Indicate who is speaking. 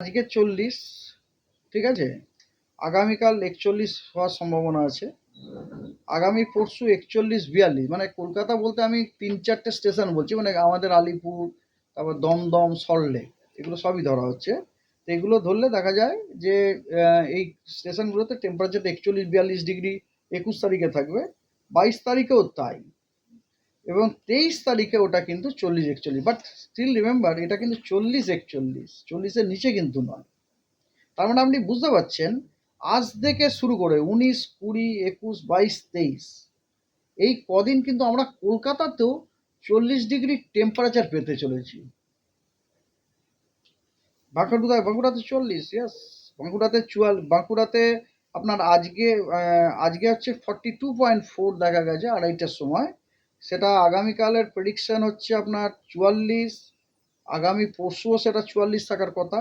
Speaker 1: আজকে 40, ঠিক আছে, আগামীকাল 41 হওয়ার সম্ভাবনা আছে, আগামী পরশু 41-42, মানে কলকাতা বলতে আমি 3-4টে স্টেশন বলছি, মানে আমাদের আলিপুর, তারপর দমদম, সল্টলেক, এগুলো সবই ধরা হচ্ছে। তো এগুলো ধরলে দেখা যায় যে এই স্টেশনগুলোতে টেম্পারেচার 41-42 ডিগ্রি 21 তারিখে থাকবে, 22 তারিখেও তাই, এবং 23 তারিখে ওটা কিন্তু 40-41, বাট স্টিল রিমেম্বার এটা কিন্তু 40-41, 40-এর নিচে কিন্তু নয়। তার মানে আপনি বুঝতে পারছেন, আজ থেকে শুরু করে 19, 20, 21, 22, 23, এই কদিন কিন্তু আমরা কলকাতাতেও 40 ডিগ্রি টেম্পারেচার পেতে চলেছি। বাঁকুড়াতে 40, ইয়াস, বাঁকুড়াতে আপনার আজকে হচ্ছে 42.4 দেখা গেছে 2:30টার সময়। সেটা আগামীকালের প্রেডিকশন হচ্ছে আপনার 44, আগামী পরশুও সেটা 44 থাকার কথা।